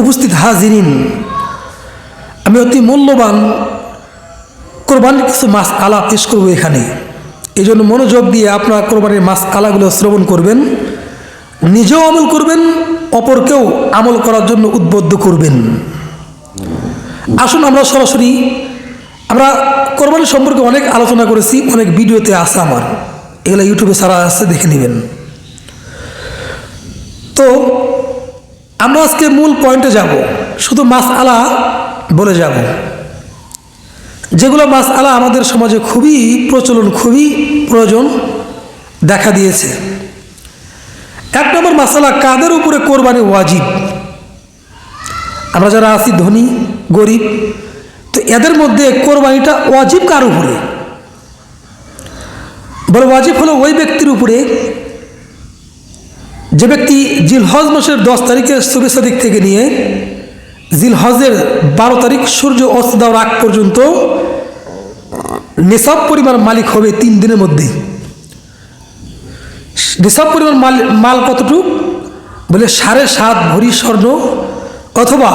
উপস্থিত হাজিরিন, আমি অতি মূল্যবান কোরবানির কিছু মাস আলা পেশ করব এখানে। এই জন্য মনোযোগ দিয়ে আপনারা কোরবানির মাস আলাগুলো শ্রবণ করবেন, নিজেও আমল করবেন, অপরকেও আমল করার জন্য উদ্বুদ্ধ করবেন। আসুন আমরা সরাসরি, আমরা কোরবানি সম্পর্কে অনেক আলোচনা করেছি, অনেক ভিডিওতে আছে আমার, এগুলো ইউটিউবে সারা আছে, দেখে নেবেন। তো আমরা আজকে মূল পয়েন্টে যাব, শুধু মাস আলা বলে যাব, যেগুলো মাস আলা আমাদের সমাজে খুবই প্রচলন, খুবই প্রয়োজন দেখা দিয়েছে। এক নম্বর মাসালা, কাদের উপরে কোরবানি ওয়াজিব? আমরা যারা আছি ধনী গরিব, তো এদের মধ্যে কোরবানিটা ওয়াজিব কার উপরে? বলে ওয়াজিব হলো ওই ব্যক্তির উপরে যে ব্যক্তি জিলহজ মাসের 10 তারিখের শুভেচ্ছা দিক থেকে নিয়ে জিলহজের 12 তারিখ সূর্য অস্ত দেওয়ার আগ পর্যন্ত নিসাব পরিমাণ মালিক হবে 3 দিনের মধ্যে। নিসাব পরিমাণ মাল কতটুকু? বলে 7.5 ভরি স্বর্ণ অথবা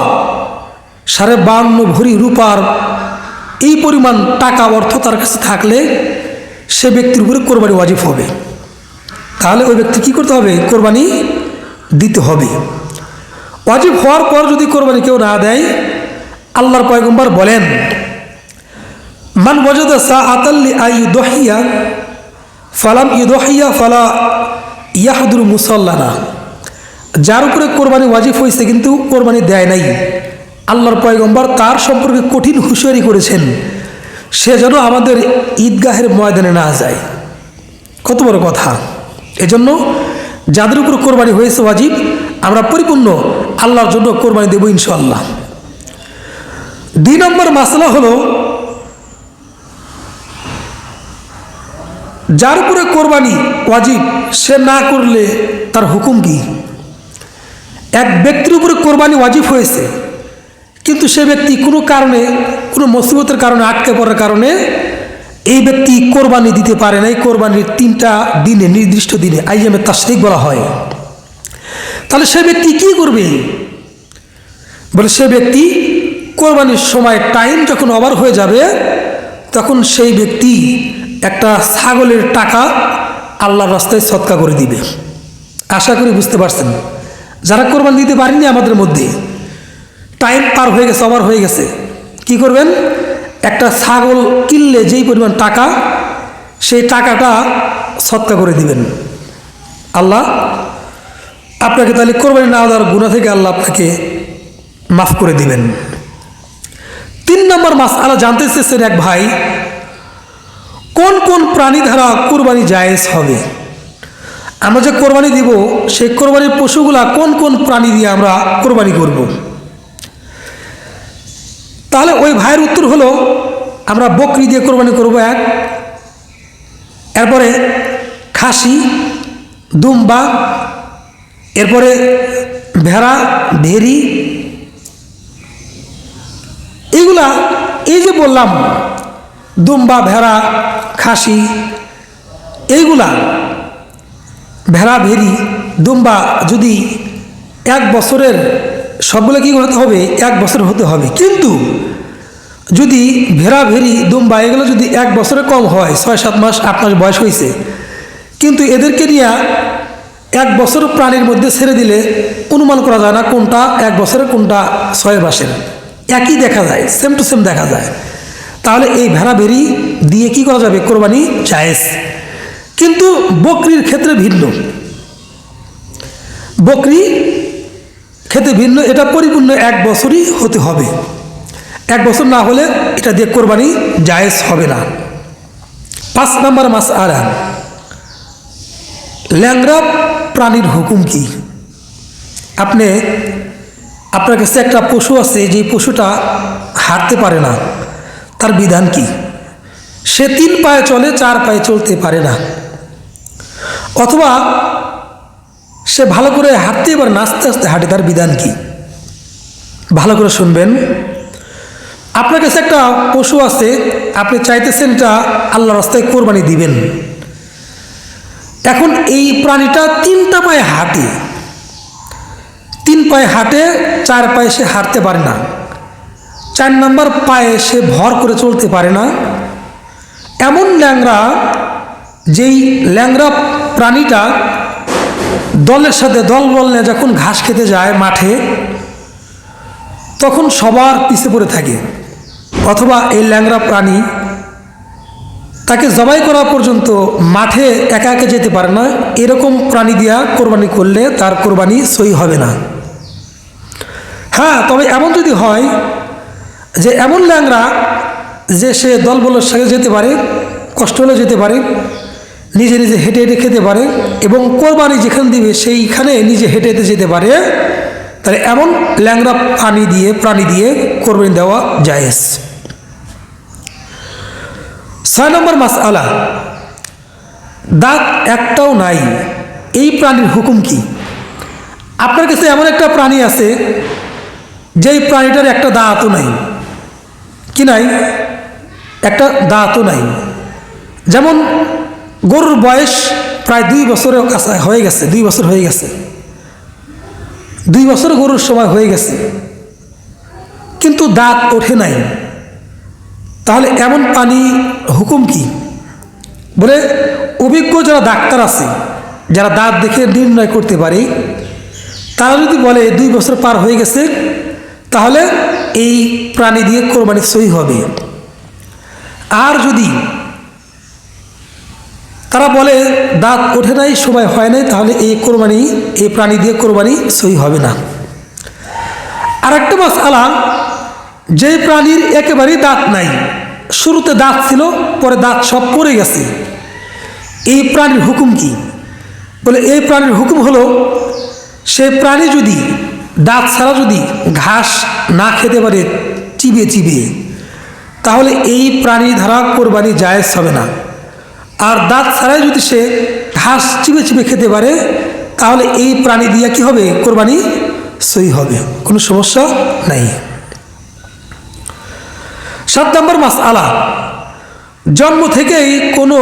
52.5 ভরি রূপার এই পরিমাণ টাকা অর্থ তার কাছে থাকলে সে ব্যক্তির উপরে কোরবানি ওয়াজিব হবে। তাহলে ওই ব্যক্তি কী করতে হবে? কোরবানি দিতে হবে। ওয়াজিব হওয়ার পর যদি কোরবানি কেউ না দেয়, আল্লাহর পয়গম্বর বলেন, মান ওয়াজাদা সাআতাল লিআইয়ুদহিয়া ফালাম ইউদহিয়া ফালা ইয়াহদুরু মুসাল্লানা। যার উপরে কোরবানি ওয়াজিব হয়েছে কিন্তু কোরবানি দেয় নাই, আল্লাহর পয়গম্বর তার সম্পর্কে কঠিন হুঁশিয়ারি করেছেন, সে যেন আমাদের ঈদগাহের ময়দানে না যায়। কত বড় কথা! এজন্য যাদের উপর কোরবানি হয়েছে ওয়াজিব, আমরা পরিপূর্ণ আল্লাহর জন্য কোরবানি দেব ইনশাআল্লাহ। 2 নম্বর মাসলা হলো, যার উপরে কোরবানি ওয়াজিব সে না করলে তার হুকুম কি? এক ব্যক্তির উপরে কোরবানি ওয়াজিব হয়েছে, কিন্তু সে ব্যক্তি কোনো কারণে, কোনো মুসিবতের কারণে, আটকে পড়ার কারণে এই ব্যক্তি কোরবানি দিতে পারে নাই। কোরবানির 3টা দিনে, নির্দিষ্ট দিনে, আইয়ামে তাশরিক বলা হয়। তাহলে সে ব্যক্তি কি করবে? বলে সে ব্যক্তি কোরবানির সময় টাইম যখন ওভার হয়ে যাবে, তখন সেই ব্যক্তি একটা ছাগলের টাকা আল্লাহর রাস্তায় সদকা করে দিবে। আশা করি বুঝতে পারছেন। যারা কোরবানি দিতে পারেনি আমাদের মধ্যে, টাইম পার হয়ে গেছে, ওভার হয়ে গেছে, কি করবেন? একটা ছাগল কিনলে যেই পরিমাণ টাকা, সেই টাকাটা সদকা করে দিবেন। আল্লাহ আপনাকে তাহলে কোরবানি না দেওয়ার গুনাহ থেকে আল্লাহ আপনাকে মাফ করে দিবেন। 3 নম্বর মাসআলা জানতে চেয়েছেন এক ভাই, কোন কোন প্রাণী দ্বারা কোরবানি জায়েজ হবে? আমরা যে কোরবানি দিব, সেই কোরবানির পশুগুলা কোন কোন প্রাণী দিয়ে আমরা কোরবানি করব? তাহলে ওই ভাইয়ের উত্তর হলো, আমরা বকরি দিয়ে কোরবানি করব এক, এরপরে খাসি, দুম্বা, এরপরে ভেড়া, ভেড়ি, এইগুলা, এই যে বললাম দুম্বা, ভেড়া, খাসি, এইগুলা ভেড়া, ভেড়ি, দুম্বা যদি 1 বছরের, সবগুলো কি হতে হবে? 1 বছর হতে হবে। কিন্তু যদি ভেড়া, ভেড়ি, দুম্বা এগুলো যদি 1 বছরের কম হয়, 6-7 মাস 8 মাস বয়স হয়েছে, কিন্তু এদেরকে নিয়ে 1 বছর প্রাণীর মধ্যে ছেড়ে দিলে অনুমান করা যায় না কোনটা 1 বছরের, কোনটা 6 মাসের। একই দেখা যায়, সেম টু সেম দেখা যায়। তাহলে এই ভেড়া, ভেড়ি দিয়ে কি করা যাবে? কোরবানি জায়েজ। কিন্তু বকরির ক্ষেত্রে ভিন্ন, বকরি ক্ষেত্রে ভিন্ন, এটা পরিপূর্ণ 1 বছরই হতে হবে। 1 বছর না হলে এটা দিয়ে কোরবানি জায়েজ হবে না। 5 নম্বর মাসআলা, ল্যাংড়া প্রাণীর হুকুম কি? আপনার কাছে একটা পশু আছে, যে পশুটা হাঁটতে পারে না, তার বিধান কি? সে 3 পায়ে চলে, 4 পায়ে চলতে পারে না, অথবা সে ভালো করে হাঁটতে পারে না, আস্তে আস্তে হাঁটে, তার বিধান কি? ভালো করে শুনবেন। আপনার কাছে একটা পশু আছে, আপনি চাইতেছেন এটা আল্লাহর রাস্তায় কোরবানি দিবেন। এখন এই প্রাণীটা 3টা পায়ে হাঁটে, 3 পায়ে হাঁটে, 4 পায়ে সে হাঁটতে পারে না, 4 নম্বর পায়ে সে ভর করে চলতে পারে না, এমন ল্যাংড়া, যেই ল্যাংড়া প্রাণীটা দলের সাথে দলবল নিয়ে যখন ঘাস খেতে যায় মাঠে, তখন সবার পিছে পড়ে থাকে। অথবা এই ল্যাংড়া প্রাণী তাকে জবাই করা পর্যন্ত মাঠে একা একা যেতে পারে না, এরকম প্রাণী দিয়া কোরবানি করলে তার কোরবানি সহি হবে না। হ্যাঁ, তবে এমন যদি হয় যে এমন ল্যাংড়া যে সে দলবলের সাথে যেতে পারে, কষ্ট হলে যেতে পারে, নিজে নিজে হেঁটে হেঁটে খেতে পারে এবং কোরবানি যেখানে দিবে সেইখানে নিজে হেঁটে হেঁটে যেতে পারে, তাহলে এমন ল্যাংড়া প্রাণী দিয়ে কোরবানি দেওয়া জায়েজ। 6 নম্বর মাসআলা, দাঁত একটাও নাই, এই প্রাণীর হুকুম কি? আপনার কাছে এমন একটা প্রাণী আছে যেই প্রাণীটার একটা দাঁতও নাই। কি নাই? একটা দাঁতও নাই। যেমন গরুর বয়স প্রায় 2 বছরের কাছে হয়ে গেছে, 2 বছর হয়ে গেছে, 2 বছর গরুর সময় হয়ে গেছে, কিন্তু দাঁত ওঠে নাই, তাহলে এমন প্রাণী হুকুম কি? বলে অভিজ্ঞ যারা ডাক্তার আছে, যারা দাঁত দেখে নির্ণয় করতে পারে, তারা যদি বলে 2 বছর পার হয়ে গেছে, তাহলে এই প্রাণী দিয়ে কোরবানি সহি হবে। আর যদি তারা বলে দাঁত ওঠে নাই, সময় হয় নাই, তাহলে এই প্রাণী দিয়ে কোরবানি সহি হবে না। আর একটা মাসআলা, যে প্রাণীর একেবারেই দাঁত নাই, শুরুতে দাঁত ছিল, পরে দাঁত সব পড়ে গেছে, এই প্রাণীর হুকুম কি? বলে এই প্রাণীর হুকুম হলো, সে প্রাণী যদি দাঁত ছাড়া যদি ঘাস না খেতে পারে চিবিয়ে চিবিয়ে, তাহলে এই প্রাণী দ্বারা কোরবানি জায়েজ হবে না। আর দাঁত ছাড়াই যদি সে ঘাস চিবে চিবে খেতে পারে, তাহলে এই প্রাণী দিয়ে কি হবে? কোরবানি সহি হবে, কোনো সমস্যা নাই। 7 নম্বর মাসআলা, জন্ম থেকেই কোনো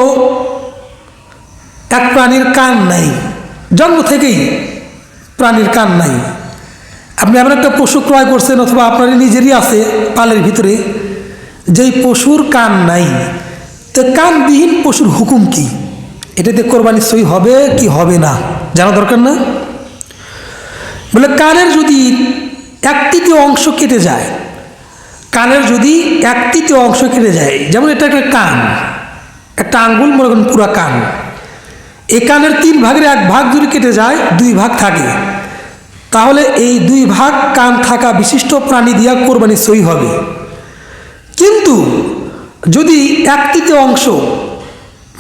এক প্রাণীর কান নাই, জন্ম থেকেই প্রাণীর কান নাই। আপনি এমন একটা পশু ক্রয় করছেন, অথবা আপনার নিজেরই আছে পালের ভিতরে, যেই পশুর কান নাই, তো কানবিহীন পশুর হুকুম কি? এটাতে কোরবানি সহি হবে কি হবে না জানা দরকার না? বলে কানের যদি 1/3 অংশ কেটে যায়, কানের যদি 1/3 অংশ কেটে যায়, যেমন এটা একটা কান, একটা আঙ্গুল মনে করেন পুরা কান, এই কানের 3 ভাগের 1 ভাগ যদি কেটে যায়, 2 ভাগ থাকে, তাহলে এই 2 ভাগ কান থাকা বিশিষ্ট প্রাণী দিয়া কোরবানি সহি হবে। কিন্তু যদি 1/3 অংশ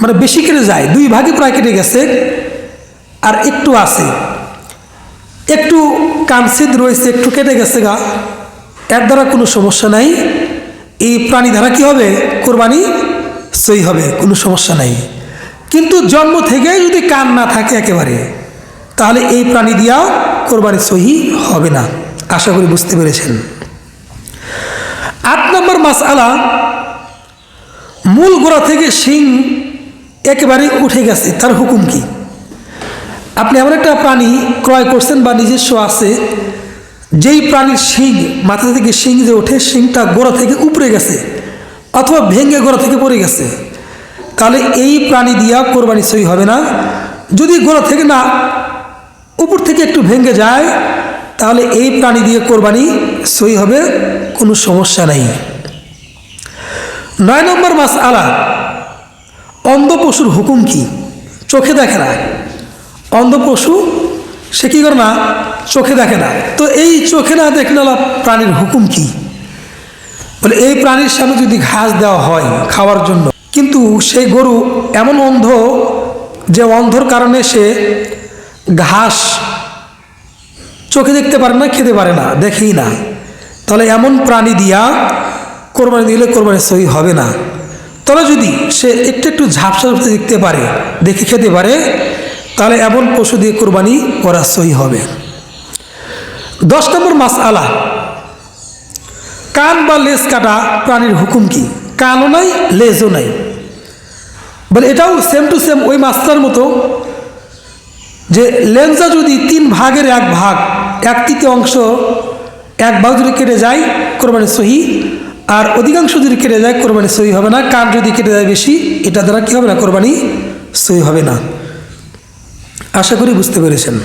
মানে বেশি কেটে যায়, 2 ভাগই প্রায় কেটে গেছে, আর একটু আছে, একটু কান ছিদ্র রয়েছে, একটু কেটে গেছে গা, এর দ্বারা কোনো সমস্যা নাই, এই প্রাণী দ্বারা কি হবে? কোরবানি সহি হবে, কোনো সমস্যা নাই। কিন্তু জন্ম থেকেই যদি কান না থাকে একেবারে, তাহলে এই প্রাণী দিয়া কোরবানি সহি হবে না। আশা করি বুঝতে পেরেছেন। 8 নম্বর মাসআলা, মূল গোড়া থেকে শিং একেবারে উঠে গেছে, তার হুকুম কি? আপনি এমন একটা প্রাণী ক্রয় করছেন বা নিজস্ব আছে, যেই প্রাণীর শিং, মাথা থেকে শিং যে ওঠে, শিংটা গোড়া থেকে উপরে গেছে অথবা ভেঙে গোড়া থেকে পড়ে গেছে, তাহলে এই প্রাণী দিয়া কোরবানি সহি হবে না। যদি গোড়া থেকে না, উপর থেকে একটু ভেঙে যায়, তাহলে এই প্রাণী দিয়ে কোরবানি সহি হবে, কোনো সমস্যা নাই। 9 নম্বর মাসআলা, অন্ধ পশুর হুকুম কি? চোখে দেখে না, অন্ধ পশু সে কি করে না? চোখে দেখে না। তো এই চোখে না দেখনালা প্রাণীর হুকুম কি? বলে এই প্রাণীর সামনে যদি ঘাস দেওয়া হয় খাওয়ার জন্য, কিন্তু সেই গরু এমন অন্ধ যে অন্ধর কারণে সে ঘাস চোখে দেখতে পারে না, খেতে পারে না, দেখেই না, তাহলে এমন প্রাণী দিয়া কোরবানি দিলে কোরবানি সহি হবে না। তবে যদি সে একটু একটু ঝাপসা দেখতে পারে, দেখে খেতে পারে, তাহলে এমন পশু দিয়ে কোরবানি করা সহি হবে। 10 নম্বর মাসআলা, কান বা লেজ কাটা প্রাণীর হুকুম কি? কানও নাই, লেজও নাই। বলে এটাও সেম টু সেম ওই মাছটার মতো, যে লেঞ্জা যদি 3 ভাগের 1 ভাগ 1/3 এক ভাগ যদি কেটে যায় কোরবানি সহি, আর অধিকাংশ যদি কেটে যায় কোরবানি সহি হবে না। কার যদি কেটে যায় বেশি, এটা দ্বারা কী হবে না, কোরবানি সহি হবে না। আশা করি বুঝতে পেরেছেন।